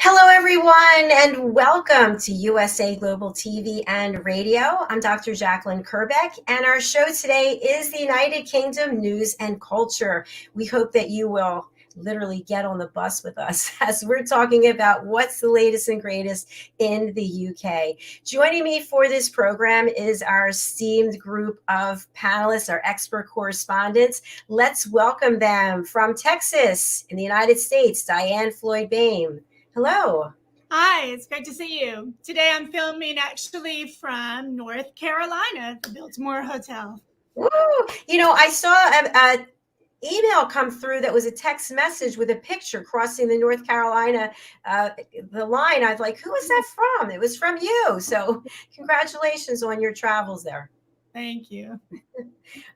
Hello, everyone, and welcome to USA Global TV and Radio. I'm Dr. JACALYN KERBECK, and our show today is the United Kingdom News and Culture. We hope that you will literally get on the bus with us as we're talking about what's the latest and greatest in the UK. Joining me for this program is our esteemed group of panelists, our expert correspondents. Let's welcome them from Texas in the United States, DIANN FLOYD BOEHM. Hello. Hi, it's great to see you. Today I'm filming actually from North Carolina, the Biltmore Hotel. Woo! You know, I saw an email come through that was a text message with a picture crossing the North Carolina, the line. I was like, who is that from? It was from you. So congratulations on your travels there. Thank you.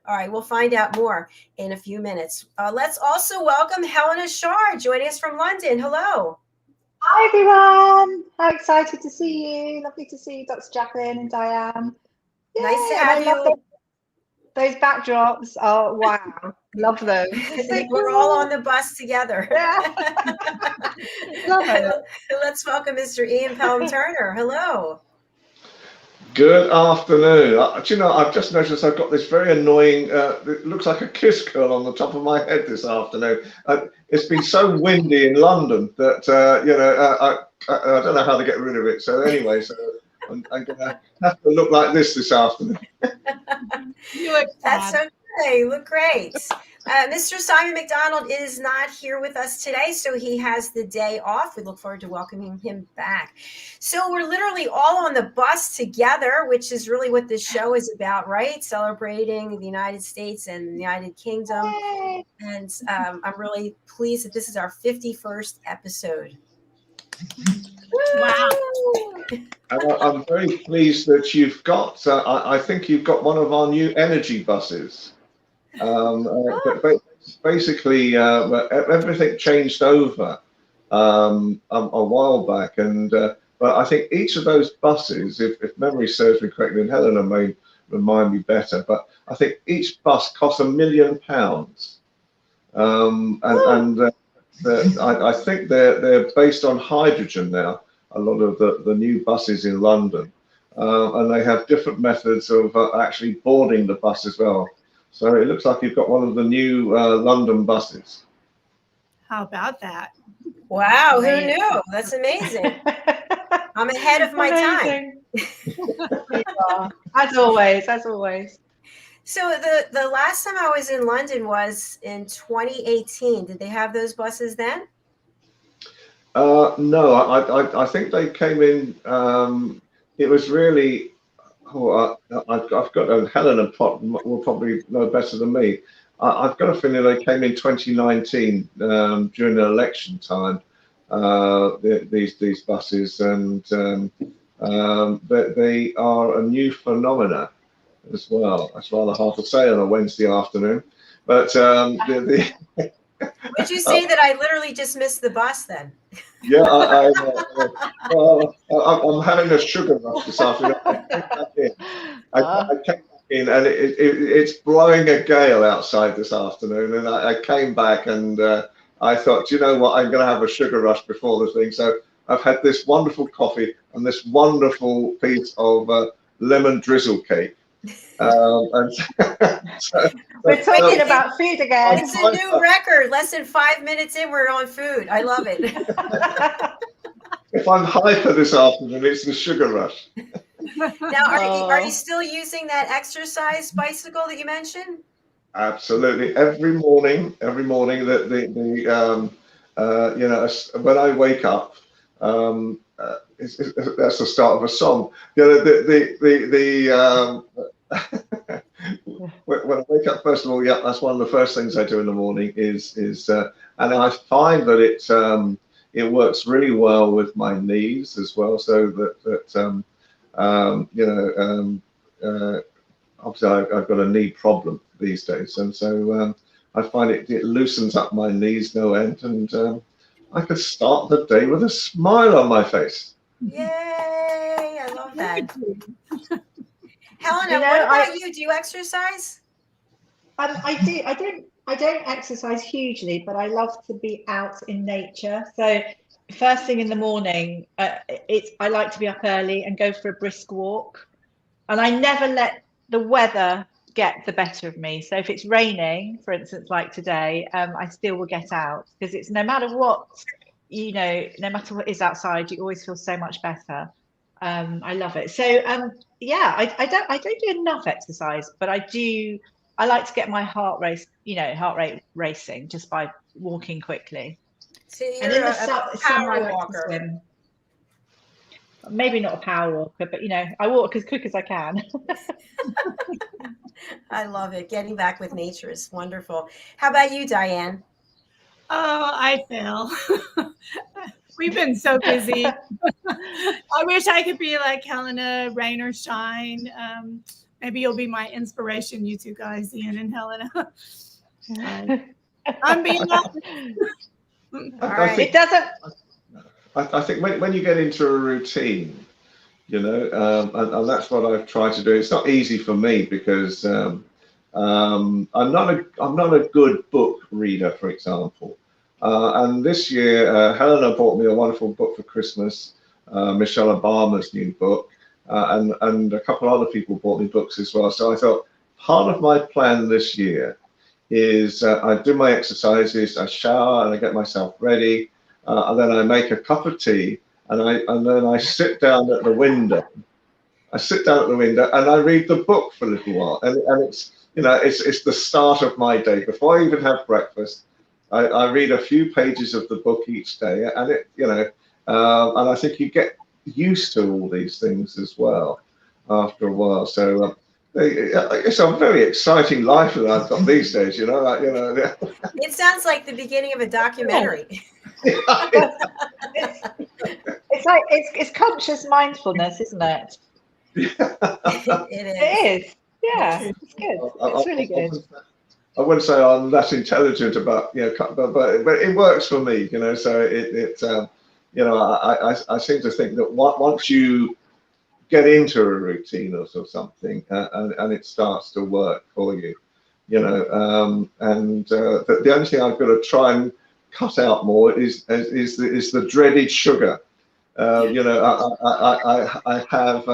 All right, we'll find out more in a few minutes. Let's also welcome Helena Chard joining us from London. Hello. Hi everyone! How excited to see you. Lovely to see you, Dr. JACALYN and DIANN. Yay, nice to have you. Those backdrops are wow. Love them. We're all on the bus together. Yeah. Love it. Let's welcome Mr. Ian Pelham-Turner. Hello. Good afternoon. Do you know, I've just noticed I've got this very annoying, it looks like a kiss curl on the top of my head this afternoon. It's been so windy in London that, I don't know how to get rid of it. So anyway, I'm going to have to look like this afternoon. You look That's okay. You look great. Mr. Simon MacDonald is not here with us today, so he has the day off. We look forward to welcoming him back. So we're literally all on the bus together, which is really what this show is about, right? Celebrating the United States and the United Kingdom. Yay. And I'm really pleased that this is our 51st episode. Wow. And I'm very pleased that you've got, I think you've got one of our new energy buses. But basically, everything changed over a while back, and but I think each of those buses, if memory serves me correctly, and Helena may remind me better, but I think each bus costs £1 million, I think they're based on hydrogen now. A lot of the new buses in London, and they have different methods of actually boarding the bus as well. So it looks like you've got one of the new London buses. How about that? Wow, who knew? That's amazing. I'm ahead of my time. As always, as always. So the last time I was in London was in 2018. Did they have those buses then? No, I think they came in, it was really, I've got, Helena will probably know better than me. I've got a feeling they came in 2019 during the election time, these buses, and they are a new phenomena as well. That's rather hard to say on a Wednesday afternoon. But would you say that I literally just missed the bus then? Yeah, I'm having a sugar rush this afternoon. I came back in, and it's blowing a gale outside this afternoon, and I came back and I thought, you know what, I'm going to have a sugar rush before the thing. So I've had this wonderful coffee and this wonderful piece of lemon drizzle cake. We're talking about food again. It's a new record. Less than 5 minutes in, we're on food. I love it. If I'm hyper this afternoon, it's the sugar rush. Now, are you still using that exercise bicycle that you mentioned? Absolutely. Every morning, when I wake up, that's the start of a song. When I wake up, first of all, yeah, that's one of the first things I do in the morning is and I find that it works really well with my knees as well. So that obviously I've got a knee problem these days, and so I find it loosens up my knees no end, and I could start the day with a smile on my face. Yay! I love that. Helena, what about you? Do you exercise? I do. I don't exercise hugely, but I love to be out in nature. So first thing in the morning, I like to be up early and go for a brisk walk. And I never let the weather get the better of me. So if it's raining, for instance, like today, I still will get out, because it's no matter what, no matter what is outside, you always feel so much better. I love it. So yeah, I don't do enough exercise, but I like to get my heart rate racing just by walking quickly. So And you're in the summer, I power like to walker. swim. Maybe not a power walker, but I walk as quick as I can. I love it. Getting back with nature is wonderful. How about you, Diann? Oh, I fail. We've been so busy. I wish I could be like Helena, rain or shine. Maybe you'll be my inspiration, you two guys, Ian and Helena. I'm being honest. It doesn't. I think when you get into a routine, and that's what I've tried to do. It's not easy for me because I'm not a good book reader, for example. And this year, Helena bought me a wonderful book for Christmas, Michelle Obama's new book, and a couple other people bought me books as well. So I thought part of my plan this year is I do my exercises, I shower, and I get myself ready. And then I make a cup of tea, and then I sit down at the window. And I read the book for a little while, and it's the start of my day. Before I even have breakfast, I read a few pages of the book each day, and and I think you get used to all these things as well after a while. So it's a very exciting life that I've got these days. It sounds like the beginning of a documentary. It's conscious mindfulness, isn't it? It is. Yeah, it's good. It's really good. I wouldn't say I'm that intelligent about but it works for me. So I seem to think that once you get into a routine or something, and it starts to work for you, and the only thing I've got to try and cut out more is the dreaded sugar. I have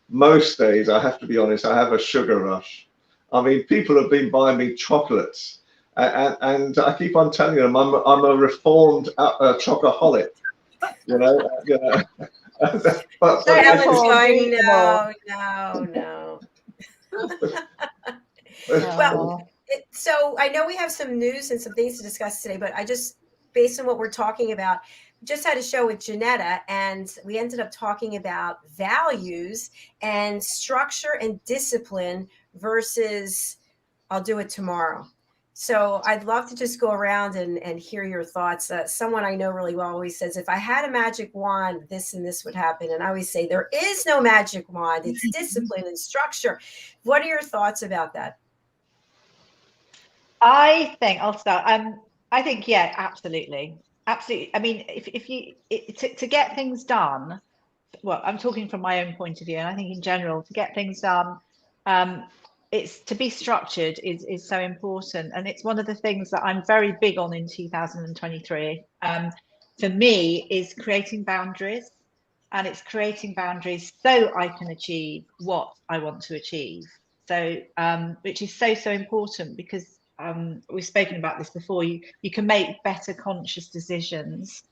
most days, I have to be honest, I have a sugar rush. I mean, people have been buying me chocolates, and I keep on telling them I'm a reformed chocoholic. But Helen's going, no. Well, so I know we have some news and some things to discuss today, but I just, based on what we're talking about, just had a show with Janetta, and we ended up talking about values and structure and discipline versus I'll do it tomorrow. So I'd love to just go around and hear your thoughts. Someone I know really well always says, if I had a magic wand, this and this would happen. And I always say, there is no magic wand. It's discipline and structure. What are your thoughts about that? I think I'll start. I think, yeah, absolutely. Absolutely. I mean, if you to get things done, well, I'm talking from my own point of view, and I think in general, to get things done, it's to be structured is so important, and it's one of the things that I'm very big on in 2023. For me, is creating boundaries, and it's creating boundaries so I can achieve what I want to achieve. So, which is so important, because we've spoken about this before. You can make better conscious decisions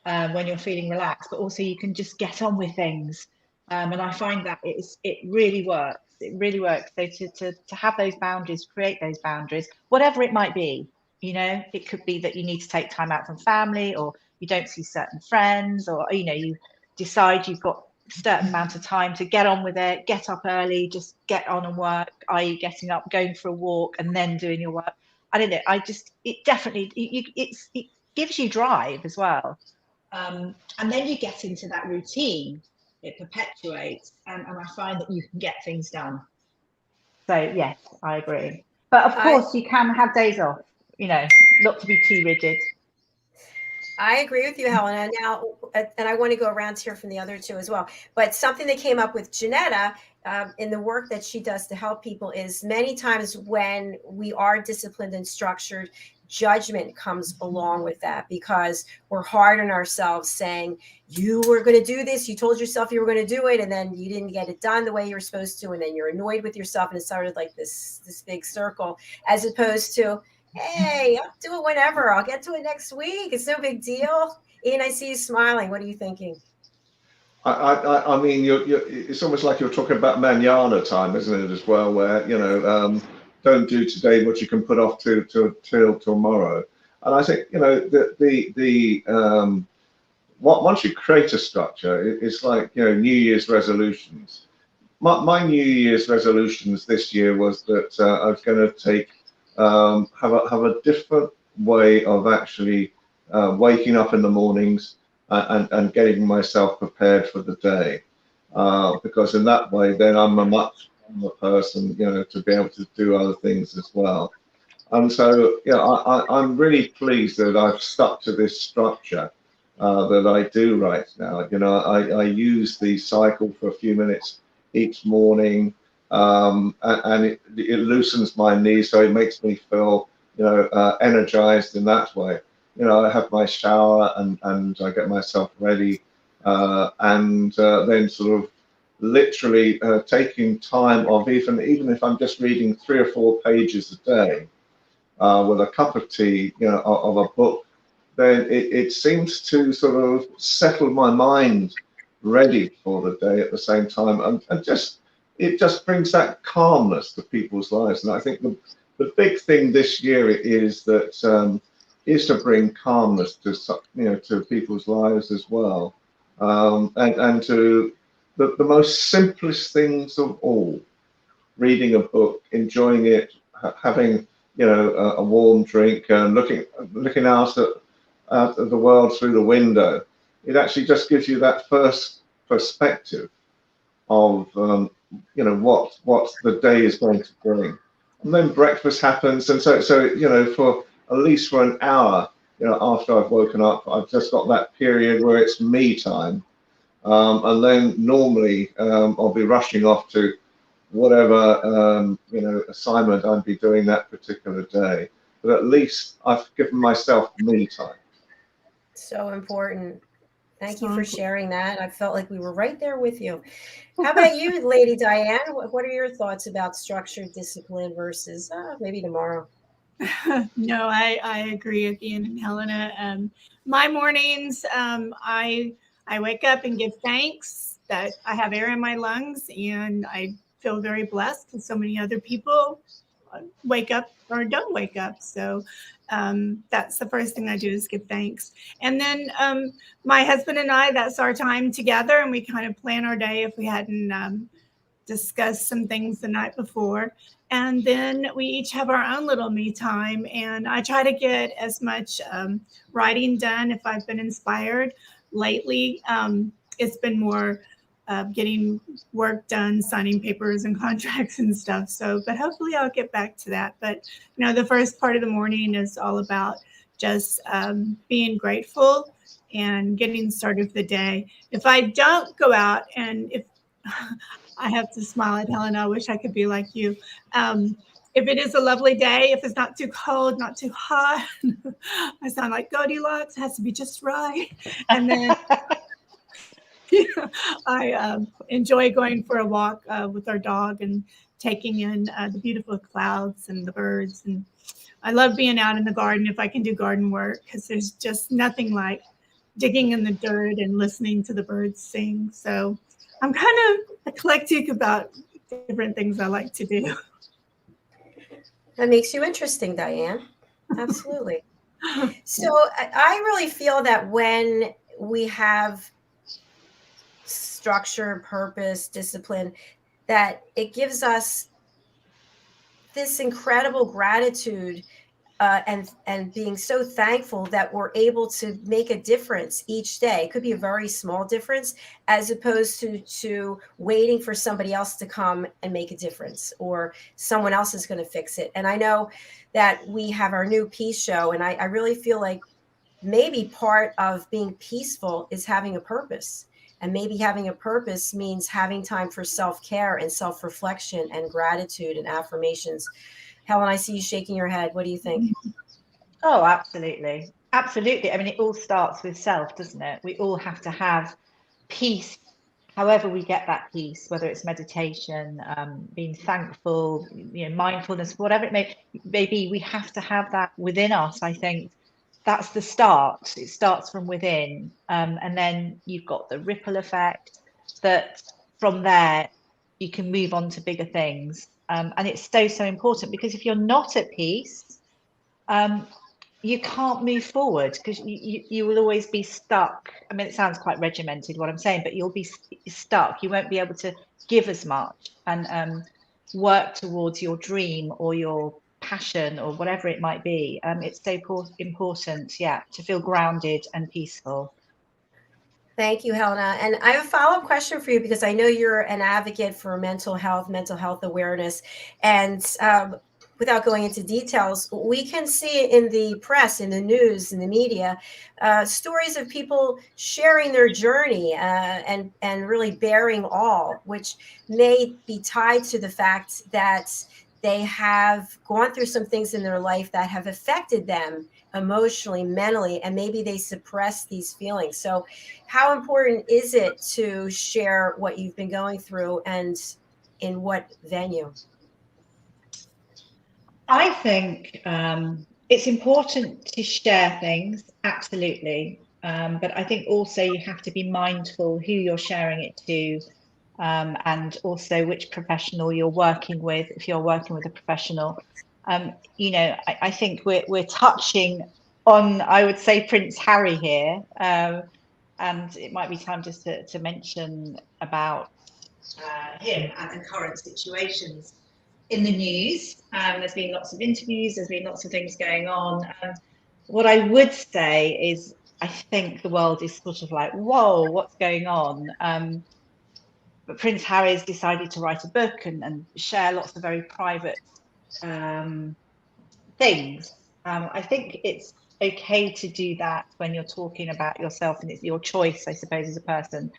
when you're feeling relaxed, but also you can just get on with things. And I find that it really works. It really works. So to have those boundaries, create those boundaries, whatever it might be. It could be that you need to take time out from family, or you don't see certain friends, or you decide you've got a certain amount of time to get on with it, get up early, just get on and work, i.e. getting up, going for a walk, and then doing your work. I don't know, it definitely, it gives you drive as well. And then you get into that routine, it perpetuates, and I find that you can get things done. So yes, I agree. But of course you can have days off, not to be too rigid. I agree with you, Helena. Now, and I want to go around here from the other two as well. But something that came up with Janetta in the work that she does to help people is many times when we are disciplined and structured, judgment comes along with that, because we're hard on ourselves saying, you were going to do this, you told yourself you were going to do it, and then you didn't get it done the way you were supposed to, and then you're annoyed with yourself, and it started like this big circle, as opposed to, hey, I'll do it whenever, I'll get to it next week, it's no big deal. Ian, I see you smiling. What are you thinking? I mean, it's almost like you're talking about manana time, isn't it, as well, where, you know, don't do today what you can put off till tomorrow. And I think, you know, once you create a structure, it's like, you know, New Year's resolutions. My New Year's resolutions this year was that I was going to take have a different way of actually waking up in the mornings and getting myself prepared for the day, because in that way, then I'm a much stronger person, you know, to be able to do other things as well. And so, yeah, I'm really pleased that I've stuck to this structure that I do right now. You know, I use the cycle for a few minutes each morning, and it loosens my knees, so it makes me feel, you know, energized in that way. You know, I have my shower and I get myself ready, and then sort of literally taking time of, even if I'm just reading 3 or 4 pages a day, with a cup of tea, you know, of a book, then it seems to sort of settle my mind ready for the day at the same time, and just, it just brings that calmness to people's lives. And I think the big thing this year is that is to bring calmness to, you know, to people's lives as well, and to the most simplest things of all: reading a book, enjoying it, having, you know, a warm drink, and looking out at the world through the window. It actually just gives you that first perspective of, you know, what the day is going to bring. And then breakfast happens, and so you know, for at least for an hour, you know, after I've woken up, I've just got that period where it's me time, and then normally I'll be rushing off to whatever you know, assignment I'd be doing that particular day. But at least I've given myself me time. So important. Thank you for sharing that. I felt like we were right there with you. How about you, Lady Diann? What are your thoughts about structured discipline versus maybe tomorrow? No, I agree with Ian and Helena. My mornings, I wake up and give thanks that I have air in my lungs, and I feel very blessed because so many other people wake up or don't wake up. So that's the first thing I do, is give thanks. And then my husband and I, that's our time together, and we kind of plan our day if we hadn't discussed some things the night before. And then we each have our own little me time. And I try to get as much writing done if I've been inspired. Lately, it's been more getting work done, signing papers and contracts and stuff. So, but hopefully I'll get back to that. But, you know, the first part of the morning is all about just being grateful and getting started for the day. If I don't go out, and if I have to smile at Helen, I wish I could be like you. If it is a lovely day, if it's not too cold, not too hot, I sound like Goldilocks, it has to be just right. And then I enjoy going for a walk with our dog and taking in the beautiful clouds and the birds. And I love being out in the garden if I can do garden work, because there's just nothing like digging in the dirt and listening to the birds sing. So I'm kind of eclectic about different things I like to do. That makes you interesting, Diann. Absolutely. So I really feel that when we have structure, purpose, discipline, that it gives us this incredible gratitude and being so thankful that we're able to make a difference each day. It could be a very small difference, as opposed to waiting for somebody else to come and make a difference, or someone else is going to fix it. And I know that we have our new peace show, and I really feel like maybe part of being peaceful is having a purpose. And maybe having a purpose means having time for self-care and self-reflection and gratitude and affirmations. Helen, I see you shaking your head. What do you think? Oh, absolutely. Absolutely. I mean, it all starts with self, doesn't it? We all have to have peace, however we get that peace, whether it's meditation, being thankful, mindfulness, whatever it may be, we have to have that within us. I think that's the start. It starts from within. And then you've got the ripple effect that from there you can move on to bigger things. And it's so important, because if you're not at peace, you can't move forward, because you will always be stuck. I mean, it sounds quite regimented what I'm saying, but you'll be stuck. You won't be able to give as much and work towards your dream or your passion or whatever it might be. It's so important, yeah, to feel grounded and peaceful. Thank you, Helena. And I have a follow-up question for you, because I know you're an advocate for mental health awareness. And without going into details, we can see in the press, in the news, in the media, stories of people sharing their journey and really bearing all, which may be tied to the fact that they have gone through some things in their life that have affected them emotionally, mentally, and maybe they suppress these feelings. So how important is it to share what you've been going through, and in what venue? I think it's important to share things, absolutely. But I think also you have to be mindful who you're sharing it to, and also which professional you're working with, if you're working with a professional. I think we're touching on, I would say, Prince Harry here. And it might be time just to mention about him and the current situations in the news. There's been lots of interviews, there's been lots of things going on. What I would say is, I think the world is sort of like, whoa, what's going on? But Prince Harry has decided to write a book and share lots of very private things. I think it's okay to do that when you're talking about yourself, and it's your choice, I suppose, as a person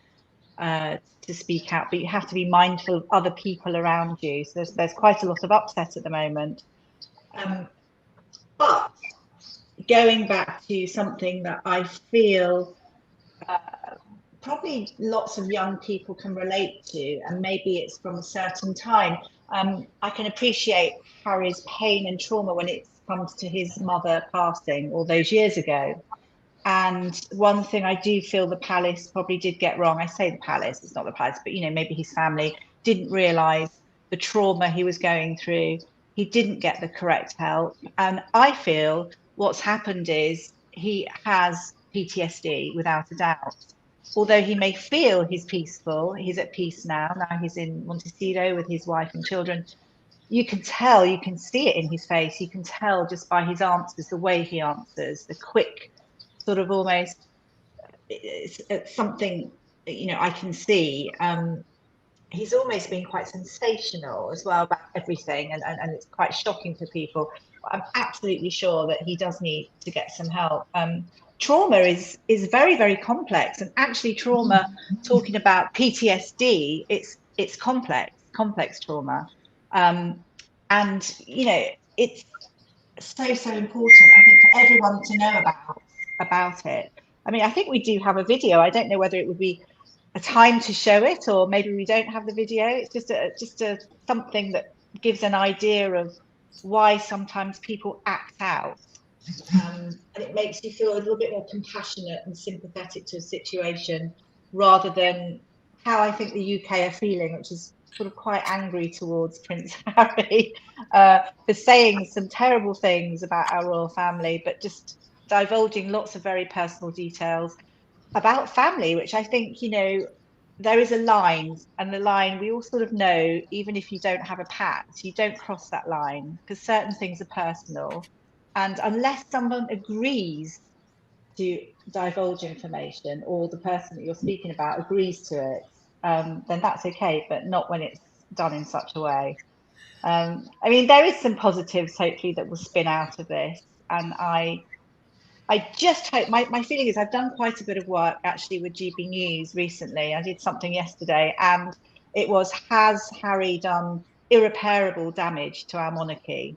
to speak out, but you have to be mindful of other people around you. So there's quite a lot of upset at the moment. But going back to something that I feel probably lots of young people can relate to, and maybe it's from a certain time. I can appreciate Harry's pain and trauma when it comes to his mother passing all those years ago. And one thing I do feel the palace probably did get wrong, I say the palace, it's not the palace, but maybe his family didn't realise the trauma he was going through. He didn't get the correct help. And I feel what's happened is he has PTSD, without a doubt. Although he may feel he's peaceful, he's at peace now. Now he's in Montecito with his wife and children. You can tell, you can see it in his face. You can tell just by his answers, the way he answers, the quick sort of almost, it's something, I can see. He's almost been quite sensational as well about everything, and it's quite shocking for people. I'm absolutely sure that he does need to get some help. Trauma is very, very complex, and actually trauma, talking about PTSD, it's complex trauma. And it's so important, I think, for everyone to know about it. I mean, I think we do have a video. I don't know whether it would be a time to show it, or maybe we don't have the video. It's just a something that gives an idea of why sometimes people act out, and it makes you feel a little bit more compassionate and sympathetic to a situation, rather than how I think the UK are feeling, which is sort of quite angry towards Prince Harry for saying some terrible things about our royal family, but just divulging lots of very personal details about family, which I think, there is a line, and the line we all sort of know, even if you don't have a pact, you don't cross that line, because certain things are personal. And unless someone agrees to divulge information, or the person that you're speaking about agrees to it, then that's okay, but not when it's done in such a way. I mean, there is some positives, hopefully, that will spin out of this. And I just hope, my feeling is, I've done quite a bit of work actually with GB News recently. I did something yesterday, and it was, has Harry done irreparable damage to our monarchy?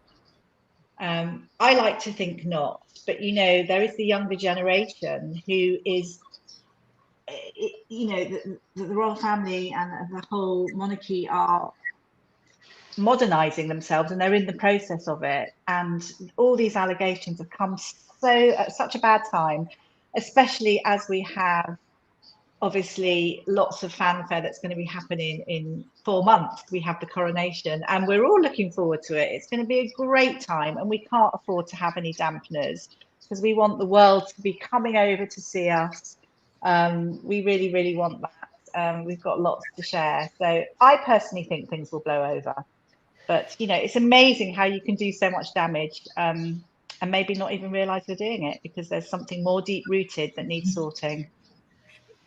I like to think not, but you know, there is the younger generation who is, you know, the royal family and the whole monarchy are modernizing themselves, and they're in the process of it. And all these allegations have come at such a bad time, especially as we have obviously lots of fanfare that's going to be happening in 4 months. We have the coronation and we're all looking forward to it. It's going to be a great time, and we can't afford to have any dampeners because we want the world to be coming over to see us. We really, really want that. We've got lots to share. So I personally think things will blow over. But, you know, it's amazing how you can do so much damage and maybe not even realize you're doing it because there's something more deep rooted that needs sorting.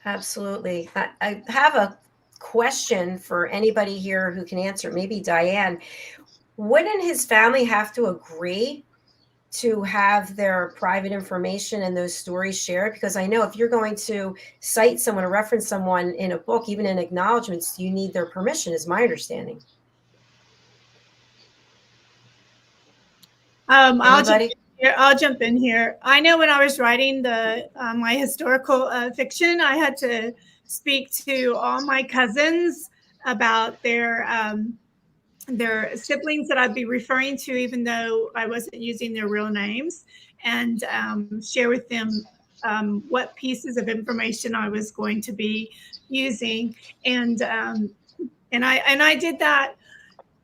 Absolutely. I have a question for anybody here who can answer, maybe Diane. Wouldn't his family have to agree to have their private information and those stories shared? Because I know if you're going to cite someone or reference someone in a book, even in acknowledgments, you need their permission, is my understanding. I'll jump in here. I know when I was writing my historical fiction, I had to speak to all my cousins about their siblings that I'd be referring to, even though I wasn't using their real names, and share with them what pieces of information I was going to be using, and I did that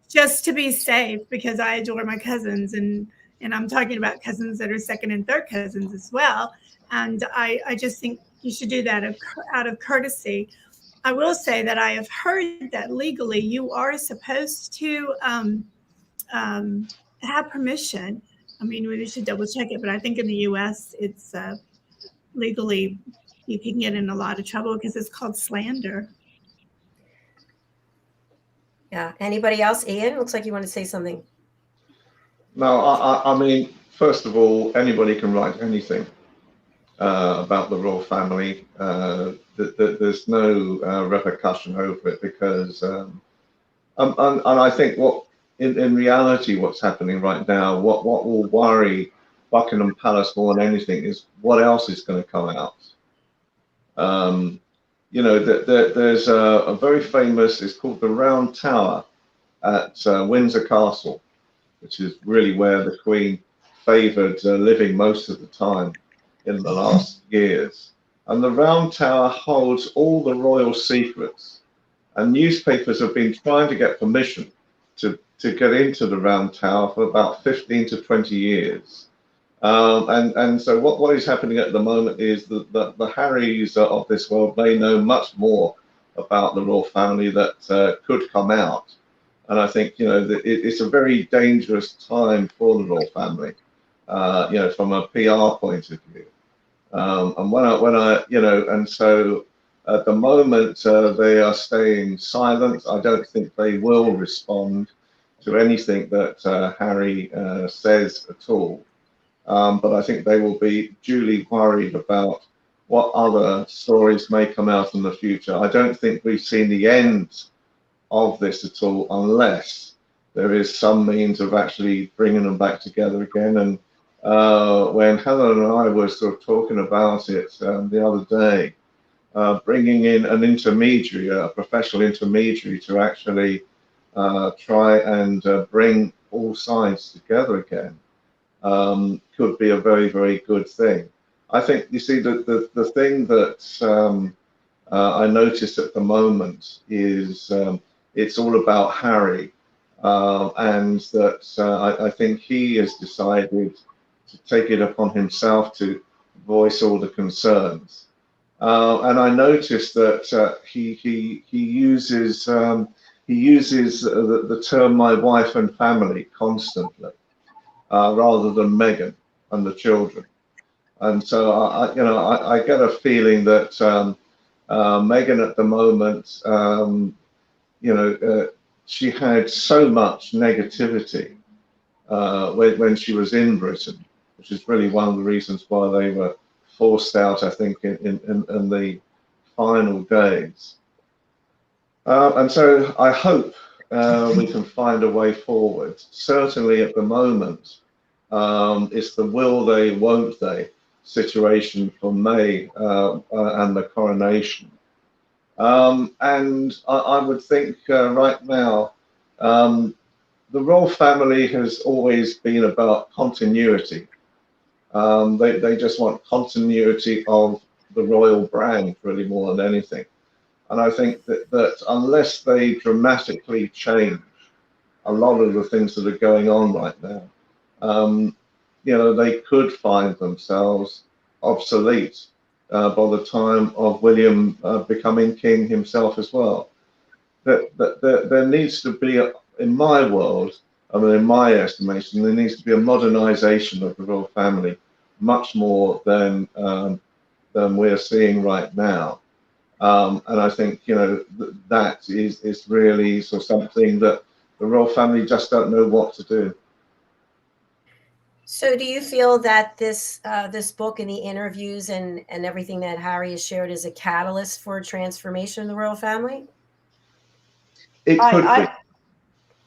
just to be safe because I adore my cousins, and I'm talking about cousins that are second and third cousins as well. And I just think you should do that out of courtesy. I will say that I have heard that legally you are supposed to have permission. I mean, we should double check it, but I think in the US it's legally you can get in a lot of trouble because it's called slander. Yeah. Anybody else? Ian, looks like you want to say something. No, I mean, first of all, anybody can write anything about the royal family. There's no repercussion over it because, and I think in reality, what's happening right now, what will worry Buckingham Palace more than anything is what else is going to come out. You know, there's a very famous, it's called the Round Tower at Windsor Castle, which is really where the Queen favoured living most of the time in the last years. And the Round Tower holds all the royal secrets. And newspapers have been trying to get permission to get into the Round Tower for about 15 to 20 years. And so what is happening at the moment is that the Harrys of this world may know much more about the royal family that could come out. And I think, you know, that it's a very dangerous time for the royal family, you know, from a PR point of view. And when I, you know, and so at the moment they are staying silent. I don't think they will respond to anything that Harry says at all. But I think they will be duly worried about what other stories may come out in the future. I don't think we've seen the end of this at all unless there is some means of actually bringing them back together again. And when Helen and I were sort of talking about it the other day, bringing in an intermediary, a professional intermediary, to actually try and bring all sides together again could be a very, very good thing. I think, you see, the thing that I noticed at the moment is it's all about Harry, and that I think he has decided to take it upon himself to voice all the concerns. And I noticed that he uses the term "my wife and family" constantly, rather than Meghan and the children. And so I get a feeling that Meghan at the moment, you know, she had so much negativity when she was in Britain, which is really one of the reasons why they were forced out, I think, in the final days. And so I hope we can find a way forward. Certainly at the moment, It's the will they, won't they situation for May and the coronation. And I would think right now, the royal family has always been about continuity. They just want continuity of the royal brand, really, more than anything. And I think that unless they dramatically change a lot of the things that are going on right now, you know, they could find themselves obsolete by the time of William becoming king himself as well. There needs to be, in my world, I mean, in my estimation, there needs to be a modernization of the royal family, much more than we're seeing right now. And I think, you know, that is really sort of something that the royal family just don't know what to do. So do you feel that this this book and the interviews and everything that Harry has shared is a catalyst for transformation in the royal family? It could be.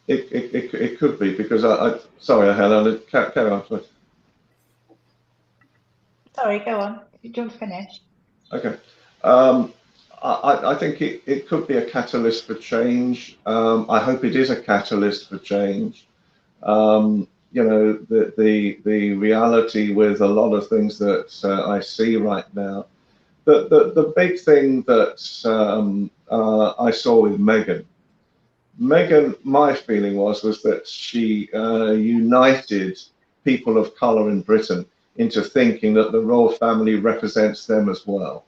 It could be, because sorry, Helena, carry on. Sorry, go on. You don't finish. Okay. I think it could be a catalyst for change. I hope it is a catalyst for change. You know, the reality with a lot of things that I see right now, the big thing that I saw with Meghan, my feeling was that she united people of colour in Britain into thinking that the royal family represents them as well.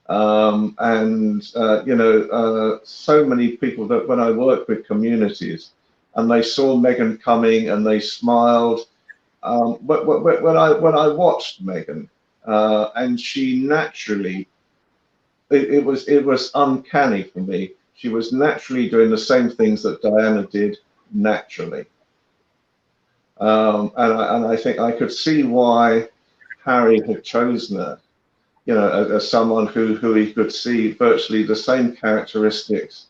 You know, so many people that when I work with communities and they saw Meghan coming and they smiled. When I watched Meghan, and she naturally, it was uncanny for me. She was naturally doing the same things that Diana did naturally. And I think I could see why Harry had chosen her, you know, as someone who he could see virtually the same characteristics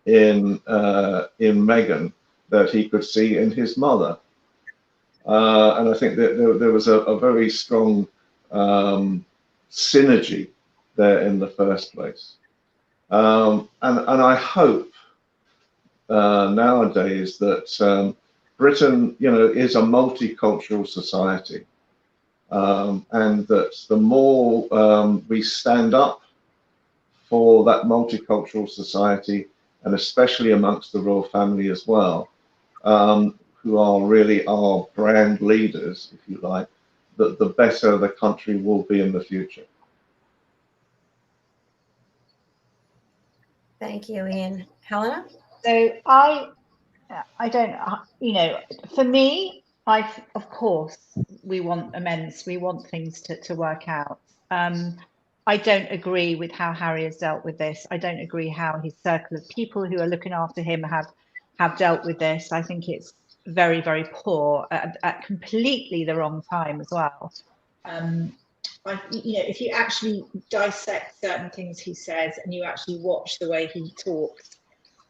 in Meghan that he could see in his mother. And I think that there was a very strong synergy there in the first place. And I hope nowadays that Britain, you know, is a multicultural society. And that the more we stand up for that multicultural society, and especially amongst the royal family as well, who are really our brand leaders, if you like, that the better the country will be in the future. Thank you, Ian. Helena? So I don't, you know, for me, of course, we want amends. We want things to work out. I don't agree with how Harry has dealt with this. I don't agree how his circle of people who are looking after him have dealt with this. I think it's very, very poor at completely the wrong time as well. You know, if you actually dissect certain things he says and you actually watch the way he talks,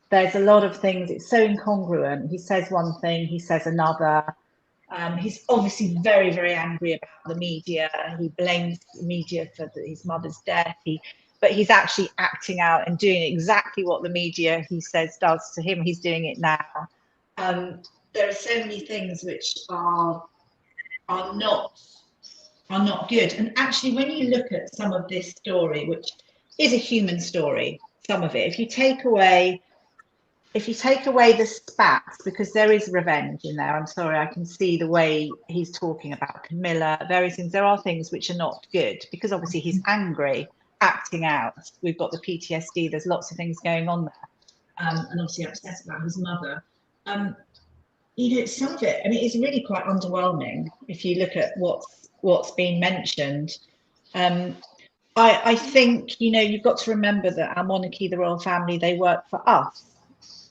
there's a lot of things. It's so incongruent. He says one thing, he says another. He's obviously very, very angry about the media. He blames the media for his mother's death. But he's actually acting out and doing exactly what the media, he says, does to him. He's doing it now. There are so many things which are not good. And actually, when you look at some of this story, which is a human story, some of it, if you take away the spats, because there is revenge in there. I'm sorry, I can see the way he's talking about Camilla, various things. There are things which are not good, because obviously he's angry, acting out. We've got the PTSD. There's lots of things going on there, and obviously upset about his mother. You know, some of it, I mean, it's really quite underwhelming if you look at what's been mentioned. I think, you know, you've got to remember that our monarchy, the royal family, they work for us.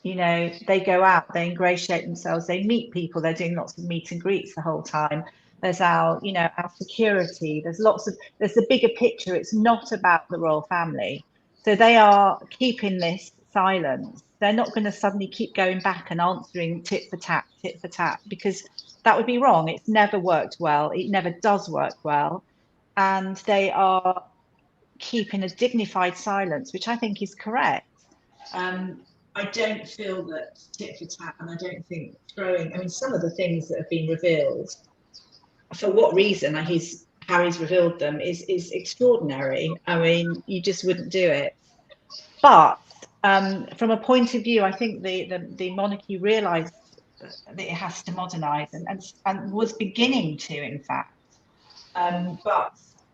You know, they go out, they ingratiate themselves, they meet people, they're doing lots of meet and greets the whole time. There's our, you know, our security, there's the bigger picture. It's not about the royal family. So they are keeping this silence. They're not going to suddenly keep going back and answering tit for tat, because that would be wrong. It's never worked well. It never does work well. And they are keeping a dignified silence, which I think is correct. I don't feel that tit for tat, and I don't think throwing, I mean, some of the things that have been revealed, for what reason Harry's revealed them, is extraordinary. I mean, you just wouldn't do it. But from a point of view, I think the monarchy realised that it has to modernise, and was beginning to, in fact. But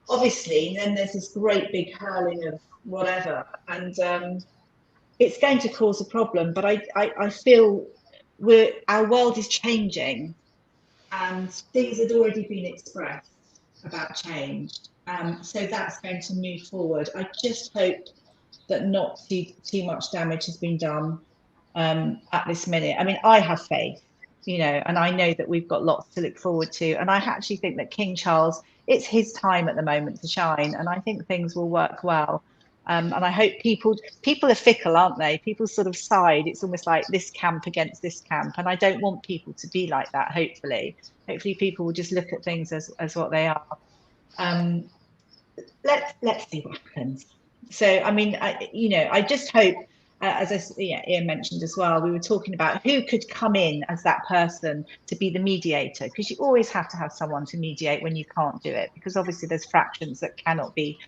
obviously, then there's this great big hurling of whatever, and it's going to cause a problem. But I feel our world is changing, and things had already been expressed about change. So that's going to move forward. I just hope that not too much damage has been done at this minute. I mean, I have faith, you know, and I know that we've got lots to look forward to. And I actually think that King Charles, it's his time at the moment to shine, and I think things will work well. And I hope people are fickle, aren't they? People sort of side. It's almost like this camp against this camp, and I don't want people to be like that. Hopefully people will just look at things as what they are. Let's see what happens. So, I mean, I just hope, as Ian mentioned as well, we were talking about who could come in as that person to be the mediator, because you always have to have someone to mediate when you can't do it, because obviously there's fractions that cannot be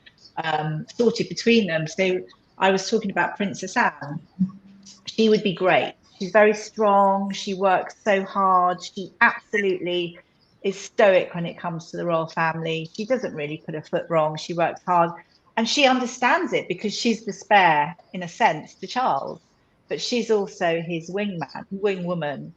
sorted between them. So I was talking about Princess Anne. She would be great. She's very strong. She works so hard. She absolutely is stoic when it comes to the royal family. She doesn't really put a foot wrong. She works hard, and she understands it because she's the spare, in a sense, to Charles, but she's also his wingwoman,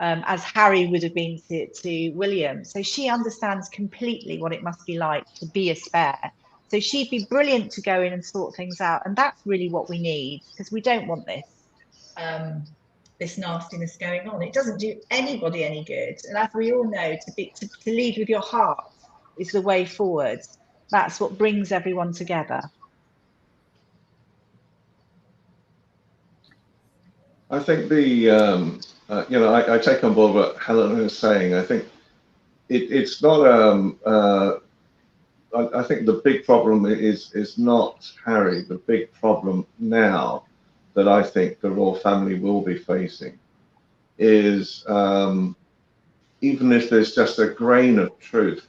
as Harry would have been to William. So she understands completely what it must be like to be a spare. So she'd be brilliant to go in and sort things out, and that's really what we need, because we don't want this nastiness going on. It doesn't do anybody any good, and as we all know, to lead with your heart is the way forward. That's what brings everyone together. I think I take on board what Helena is saying. I think it's not I think the big problem is not Harry. The big problem now that I think the royal family will be facing is, even if there's just a grain of truth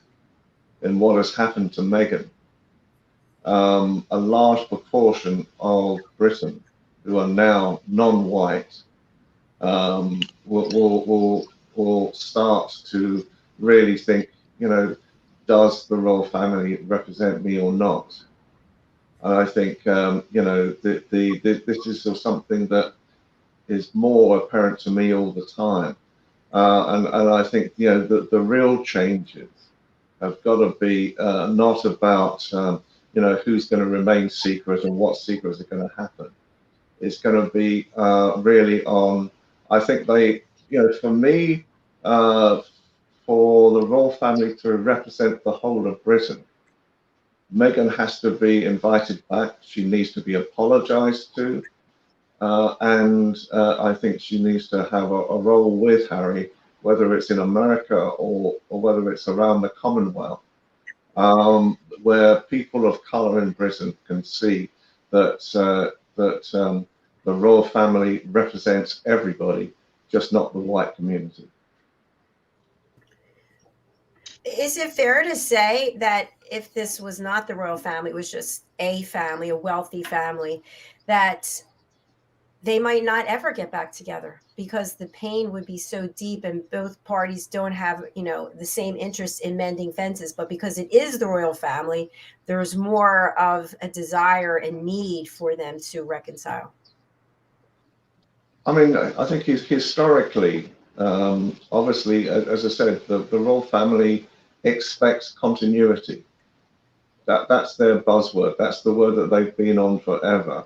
in what has happened to Meghan, a large proportion of Britain who are now non-white will start to really think, does the royal family represent me or not? And I think, this is something that is more apparent to me all the time. And I think, the real changes have got to be not about, who's going to remain secret and what secrets are going to happen. It's going to be really on, I think for me, for the royal family to represent the whole of Britain, Meghan has to be invited back. She needs to be apologized to. And I think she needs to have a role with Harry, whether it's in America or whether it's around the Commonwealth, where people of colour in Britain can see that the royal family represents everybody, just not the white community. Is it fair to say that if this was not the royal family, it was just a family, a wealthy family, that they might not ever get back together because the pain would be so deep and both parties don't have, the same interest in mending fences, but because it is the royal family, there's more of a desire and need for them to reconcile? I mean, I think historically, obviously, as I said, the royal family expects continuity. That's their buzzword. That's the word that they've been on forever.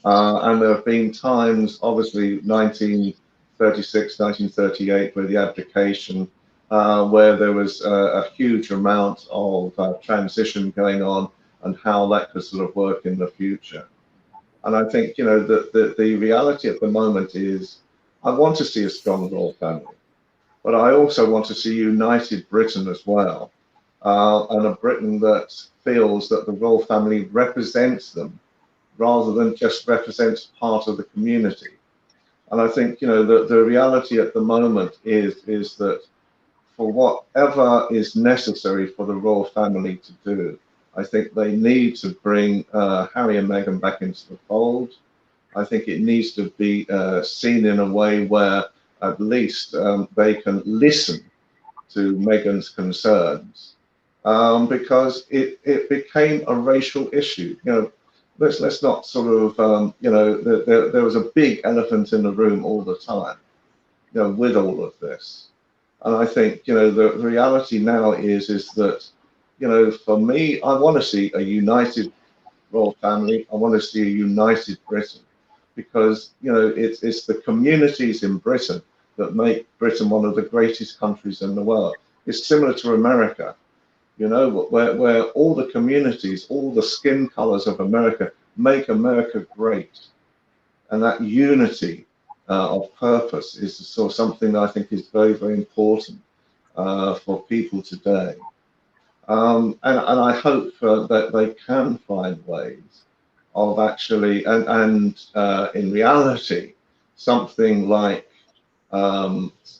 And there have been times, obviously, 1936, 1938, with the abdication, where there was a huge amount of transition going on and how that could sort of work in the future. And I think, you know, the reality at the moment is I want to see a strong royal family, but I also want to see united Britain as well, and a Britain that feels that the royal family represents them rather than just represents part of the community. And I think, you know, the reality at the moment is that for whatever is necessary for the royal family to do, I think they need to bring Harry and Meghan back into the fold. I think it needs to be seen in a way where at least they can listen to Meghan's concerns, because it became a racial issue. You know, let's not sort of you know, there was a big elephant in the room all the time, you know, with all of this. And I think, you know, the reality now is that, you know, for me, I want to see a united royal family. I want to see a united Britain, because, you know, it's the communities in Britain that make Britain one of the greatest countries in the world. It's similar to America, you know, where all the communities, all the skin colors of America make America great. And that unity of purpose is sort of something that I think is very, very important for people today. And I hope that they can find ways of actually, and in reality, something like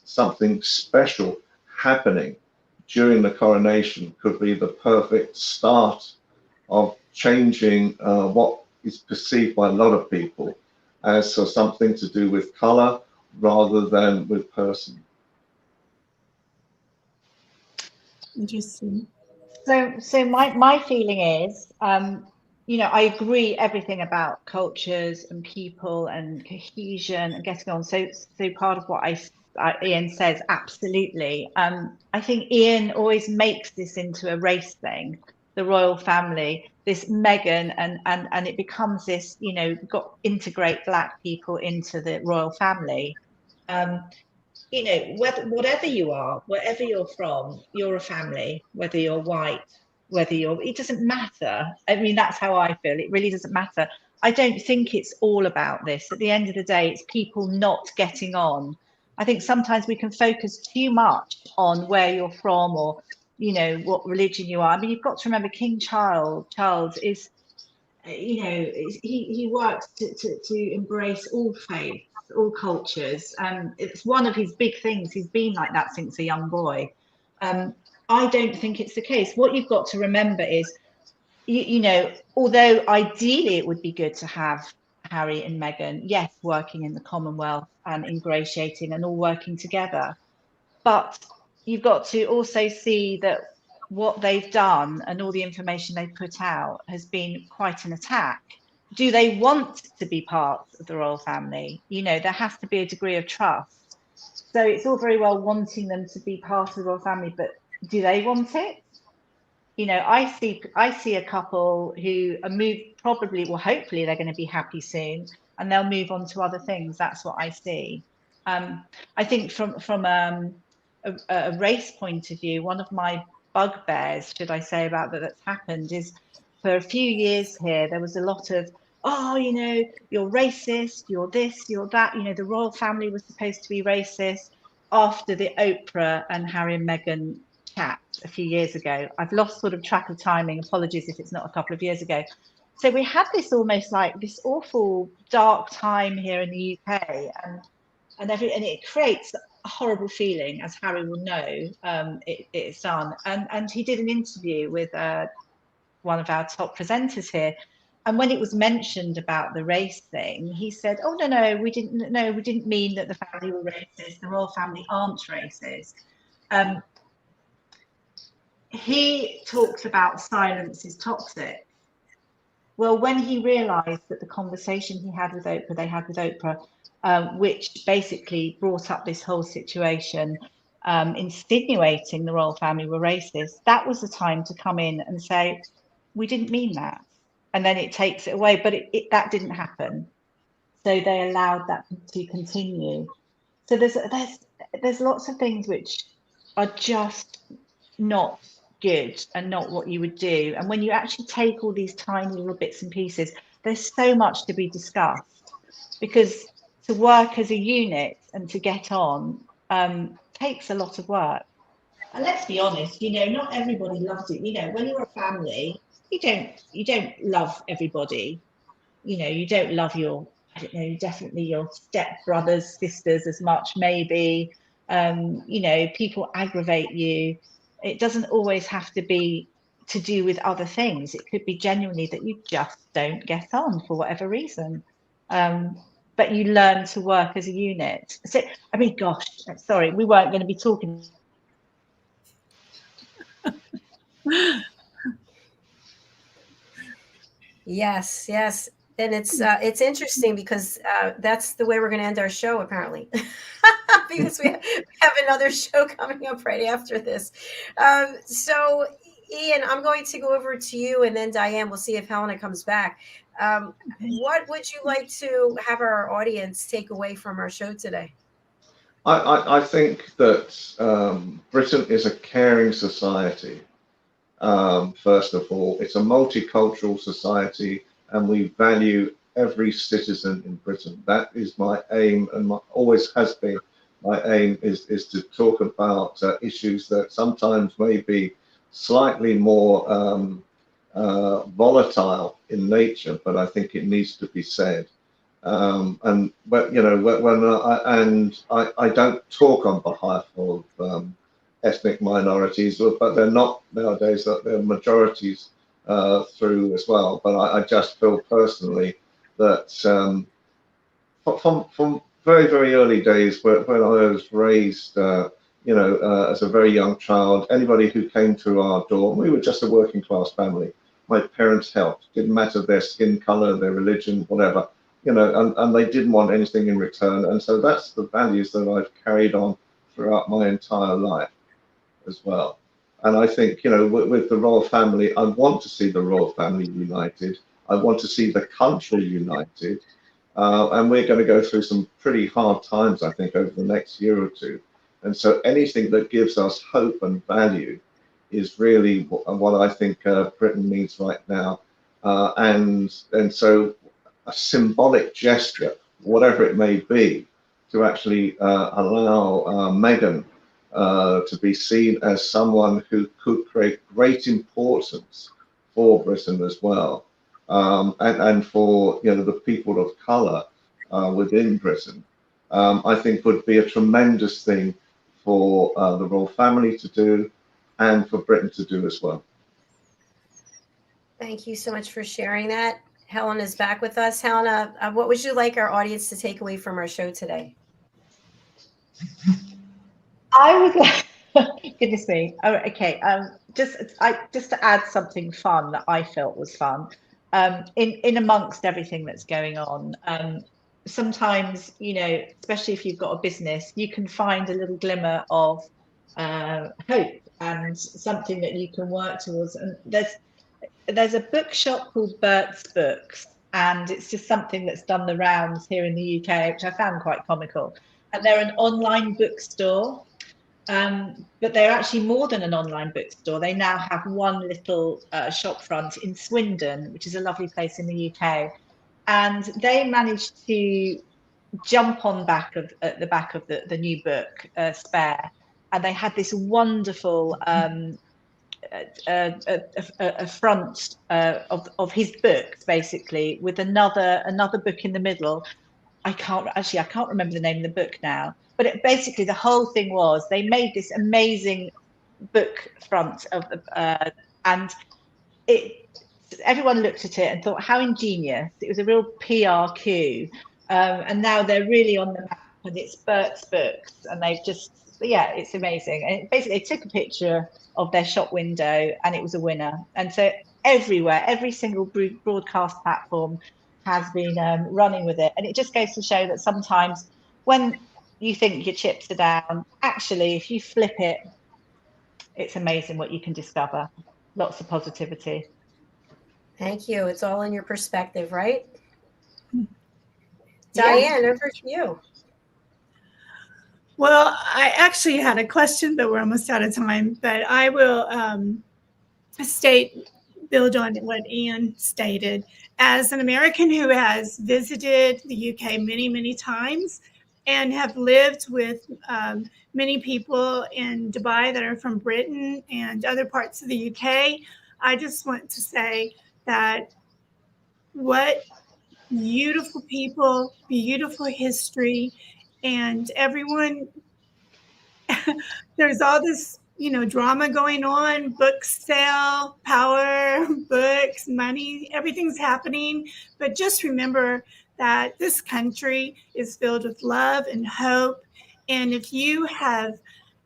something special happening during the coronation could be the perfect start of changing what is perceived by a lot of people as something to do with color rather than with person. Interesting. So my feeling is, you know, I agree everything about cultures and people and cohesion and getting on. So part of what Ian says, absolutely. I think Ian always makes this into a race thing, the royal family, this Meghan, and it becomes this, you know, integrate black people into the royal family. You know, whatever you are, wherever you're from, you're a family, whether you're white, it doesn't matter. I mean, that's how I feel. It really doesn't matter. I don't think it's all about this. At the end of the day, it's people not getting on. I think sometimes we can focus too much on where you're from or, you know, what religion you are. I mean, you've got to remember King Charles is, you know, he works to embrace all faiths, all cultures. It's one of his big things. He's been like that since a young boy. I don't think it's the case. What you've got to remember is, you know, although ideally it would be good to have Harry and Meghan, yes, working in the Commonwealth and ingratiating and all working together, but you've got to also see that what they've done and all the information they've put out has been quite an attack. Do they want to be part of the royal family? You know, there has to be a degree of trust. So it's all very well wanting them to be part of the royal family, but do they want it? You know, I see a couple who are probably, well, hopefully they're going to be happy soon and they'll move on to other things. That's what I see. I think from a race point of view, one of my bugbears, should I say, about that's happened is for a few years here, there was a lot of, oh, you know, you're racist, you're this, you're that, you know, the royal family was supposed to be racist after the Oprah and Harry and Meghan chat a few years ago. I've lost sort of track of timing. Apologies if it's not a couple of years ago. So we had this almost like this awful dark time here in the UK, and it creates a horrible feeling, as Harry will know. It's done, and he did an interview with one of our top presenters here, and when it was mentioned about the race thing, he said, "Oh no, we didn't mean that the family were racist. The royal family aren't racist." He talks about silence is toxic. Well, when he realised that the conversation they had with Oprah, which basically brought up this whole situation, insinuating the royal family were racist, that was the time to come in and say, we didn't mean that. And then it takes it away, but that didn't happen. So they allowed that to continue. So there's lots of things which are just not good and not what you would do. And when you actually take all these tiny little bits and pieces, there's so much to be discussed, because to work as a unit and to get on takes a lot of work. And let's be honest, you know, not everybody loves it. You know, when you're a family, you don't love everybody. You know, you don't love your, I don't know, definitely your step brothers, sisters as much, maybe. You know, people aggravate you. It doesn't always have to be to do with other things. It could be genuinely that you just don't get on for whatever reason. But you learn to work as a unit. So, I mean, gosh, sorry, we weren't going to be talking. Yes, yes. And it's interesting because that's the way we're going to end our show, apparently, because we have another show coming up right after this. So, Ian, I'm going to go over to you, and then Diane, we'll see if Helena comes back. What would you like to have our audience take away from our show today? I think that Britain is a caring society. First of all, it's a multicultural society, and we value every citizen in Britain. That is my aim, and always has been my aim, is to talk about issues that sometimes may be slightly more volatile in nature, but I think it needs to be said. But you know, I don't talk on behalf of ethnic minorities, but they're not nowadays, that they're majorities through as well. But I just feel personally that from very, very early days, when I was raised, you know, as a very young child, anybody who came through our door, we were just a working class family. My parents helped. Didn't matter their skin color, their religion, whatever, you know, and they didn't want anything in return. And so that's the values that I've carried on throughout my entire life as well. And I think, you know, with the royal family, I want to see the royal family united. I want to see the country united. And we're going to go through some pretty hard times, I think, over the next year or two. And so anything that gives us hope and value is really what I think Britain needs right now. And so a symbolic gesture, whatever it may be, to actually allow Meghan to be seen as someone who could create great importance for Britain as well, and for, you know, the people of colour within Britain, I think would be a tremendous thing for the royal family to do, and for Britain to do as well. Thank you so much for sharing that. Helen is back with us. Helena, what would you like our audience to take away from our show today? I would, goodness me. Oh, okay. Just to add something fun that I felt was fun, in amongst everything that's going on. Sometimes, you know, especially if you've got a business, you can find a little glimmer of hope and something that you can work towards. And there's a bookshop called Bert's Books, and it's just something that's done the rounds here in the UK, which I found quite comical. And they're an online bookstore, but they're actually more than an online bookstore. They now have one little shop front in Swindon, which is a lovely place in the UK. And they managed to jump on at the back of the new book, Spare, and they had this wonderful a front of his books, basically, with another book in the middle. I can't remember the name of the book now, but basically the whole thing was they made this amazing book front of the and everyone looked at it and thought, how ingenious. It was a real PR coup, and now they're really on the map, and it's Bert's Books, and they've just, yeah, it's amazing. And basically they took a picture of their shop window and it was a winner. And so everywhere, every single broadcast platform has been running with it. And it just goes to show that sometimes when you think your chips are down, actually, if you flip it, it's amazing what you can discover. Lots of positivity. Thank you. It's all in your perspective, right? Yeah. Diane, over to you. Well, I actually had a question, but we're almost out of time. But I will state build on what Ian stated. As an American who has visited the UK many, many times and have lived with many people in Dubai that are from Britain and other parts of the UK, I just want to say that what beautiful people, beautiful history, and everyone, there's all this, drama going on, book sale, power, books, money, everything's happening. But just remember that this country is filled with love and hope. And if you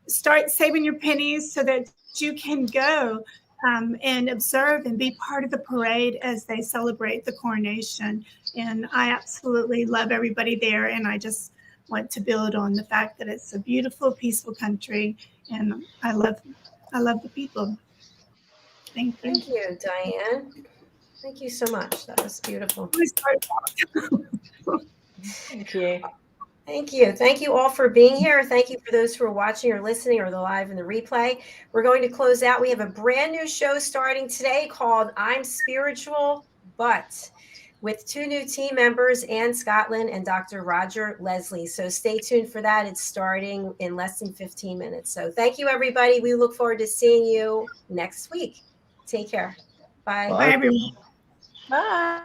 start saving your pennies so that you can go and observe and be part of the parade as they celebrate the coronation. And I absolutely love everybody there. And I just want to build on the fact that it's a beautiful, peaceful country. And I love the people. Thank you. Thank you, Diane. Thank you so much. That was beautiful. Thank you. Thank you. Thank you all for being here. Thank you for those who are watching or listening or the live and the replay. We're going to close out. We have a brand new show starting today called I'm Spiritual But, with 2 new team members, Ann Scotland and Dr. Roger Leslie. So stay tuned for that. It's starting in less than 15 minutes. So thank you, everybody. We look forward to seeing you next week. Take care. Bye. Bye, everyone. Bye.